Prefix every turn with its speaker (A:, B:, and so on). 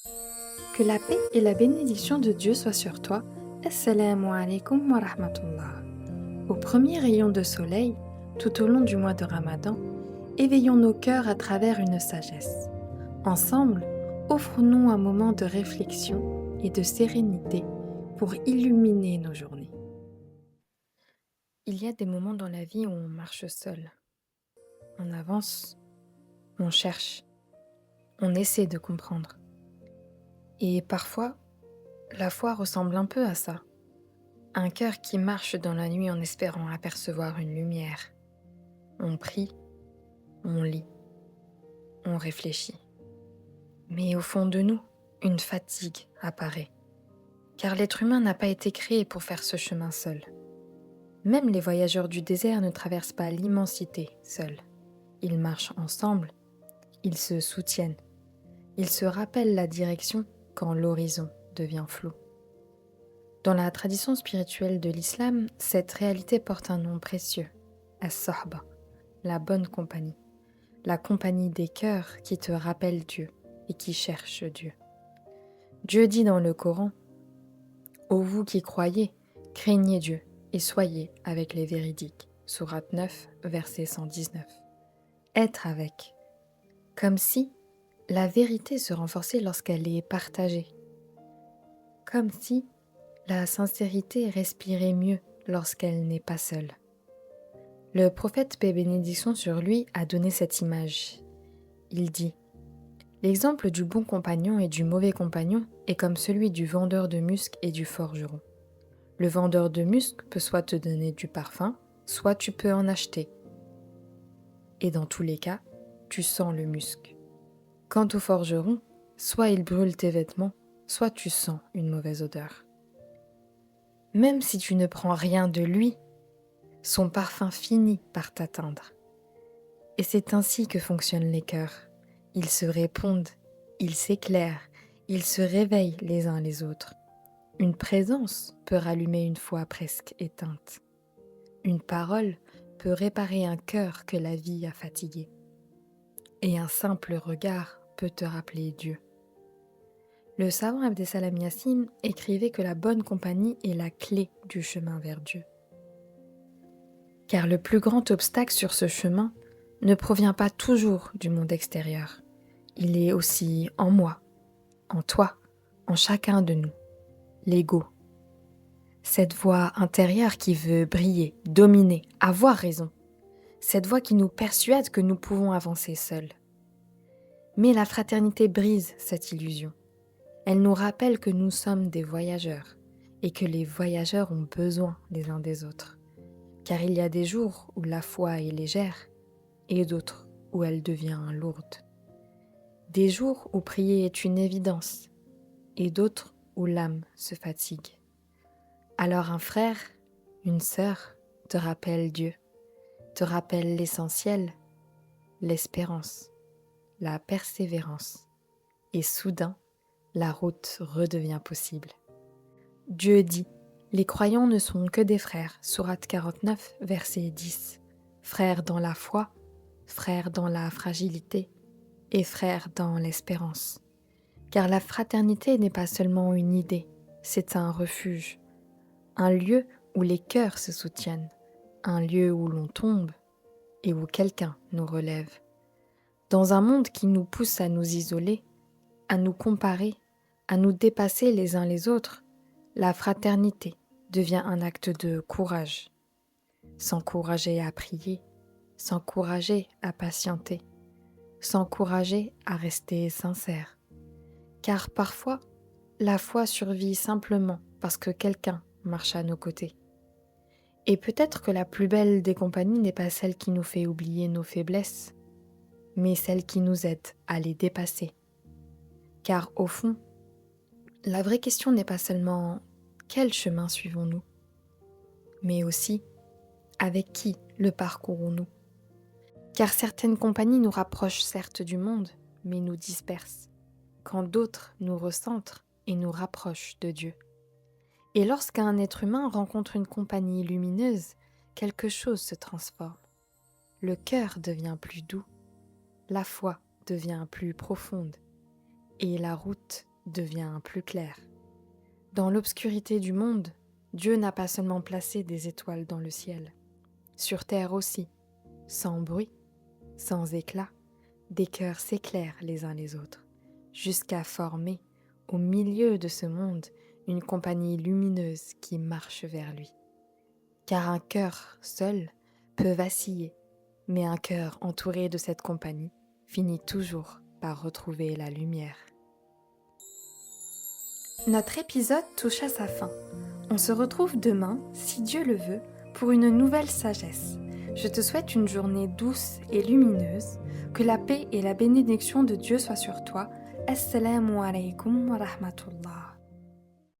A: Que la paix et la bénédiction de Dieu soient sur toi. Assalamu alaikum wa rahmatullah. Au premier rayon de soleil, tout au long du mois de Ramadan, éveillons nos cœurs à travers une sagesse. Ensemble, offrons-nous un moment de réflexion et de sérénité pour illuminer nos journées. Il y a des moments dans la vie où on marche seul. On avance, on cherche, on essaie de comprendre. Et parfois, la foi ressemble un peu à ça. Un cœur qui marche dans la nuit en espérant apercevoir une lumière. On prie, on lit, on réfléchit. Mais au fond de nous, une fatigue apparaît. Car l'être humain n'a pas été créé pour faire ce chemin seul. Même les voyageurs du désert ne traversent pas l'immensité seuls. Ils marchent ensemble, ils se soutiennent. Ils se rappellent la direction quand l'horizon devient flou. Dans la tradition spirituelle de l'islam, cette réalité porte un nom précieux, as-sohba, la bonne compagnie, la compagnie des cœurs qui te rappellent Dieu et qui cherchent Dieu. Dieu dit dans le Coran, « Ô vous qui croyez, craignez Dieu et soyez avec les véridiques » Sourate 9, verset 119. Être avec, comme si la vérité se renforçait lorsqu'elle est partagée, comme si la sincérité respirait mieux lorsqu'elle n'est pas seule. Le prophète, paix et bénédiction sur lui, a donné cette image. Il dit « L'exemple du bon compagnon et du mauvais compagnon est comme celui du vendeur de musc et du forgeron. Le vendeur de musc peut soit te donner du parfum, soit tu peux en acheter. Et dans tous les cas, tu sens le musc. Quant au forgeron, soit il brûle tes vêtements, soit tu sens une mauvaise odeur. Même si tu ne prends rien de lui, son parfum finit par t'atteindre. Et c'est ainsi que fonctionnent les cœurs. Ils se répondent, ils s'éclairent, ils se réveillent les uns les autres. Une présence peut rallumer une foi presque éteinte. Une parole peut réparer un cœur que la vie a fatigué. Et un simple regard peut te rappeler Dieu. Le savant Abdesalam Yassin écrivait que la bonne compagnie est la clé du chemin vers Dieu. Car le plus grand obstacle sur ce chemin ne provient pas toujours du monde extérieur. Il est aussi en moi, en toi, en chacun de nous, l'ego. Cette voix intérieure qui veut briller, dominer, avoir raison. Cette voix qui nous persuade que nous pouvons avancer seuls. Mais la fraternité brise cette illusion. Elle nous rappelle que nous sommes des voyageurs et que les voyageurs ont besoin les uns des autres. Car il y a des jours où la foi est légère et d'autres où elle devient lourde. Des jours où prier est une évidence et d'autres où l'âme se fatigue. Alors un frère, une sœur te rappelle Dieu, te rappelle l'essentiel, l'espérance, la persévérance. Et soudain, la route redevient possible. Dieu dit, les croyants ne sont que des frères, sourate 49, verset 10. Frères dans la foi, frères dans la fragilité et frères dans l'espérance. Car la fraternité n'est pas seulement une idée, c'est un refuge, un lieu où les cœurs se soutiennent, un lieu où l'on tombe et où quelqu'un nous relève. Dans un monde qui nous pousse à nous isoler, à nous comparer, à nous dépasser les uns les autres, la fraternité devient un acte de courage. S'encourager à prier, s'encourager à patienter, s'encourager à rester sincère. Car parfois, la foi survit simplement parce que quelqu'un marche à nos côtés. Et peut-être que la plus belle des compagnies n'est pas celle qui nous fait oublier nos faiblesses, mais celle qui nous aide à les dépasser. Car au fond, la vraie question n'est pas seulement quel chemin suivons-nous, mais aussi avec qui le parcourons-nous. Car certaines compagnies nous rapprochent certes du monde, mais nous dispersent, quand d'autres nous recentrent et nous rapprochent de Dieu. Et lorsqu'un être humain rencontre une compagnie lumineuse, quelque chose se transforme. Le cœur devient plus doux, la foi devient plus profonde, et la route devient plus clair. Dans l'obscurité du monde, Dieu n'a pas seulement placé des étoiles dans le ciel. Sur terre aussi, sans bruit, sans éclat, des cœurs s'éclairent les uns les autres, jusqu'à former, au milieu de ce monde, une compagnie lumineuse qui marche vers lui. Car un cœur seul peut vaciller, mais un cœur entouré de cette compagnie finit toujours par retrouver la lumière. Notre épisode touche à sa fin. On se retrouve demain, si Dieu le veut, pour une nouvelle sagesse. Je te souhaite une journée douce et lumineuse, que la paix et la bénédiction de Dieu soient sur toi. Assalamu alaikum wa rahmatullah.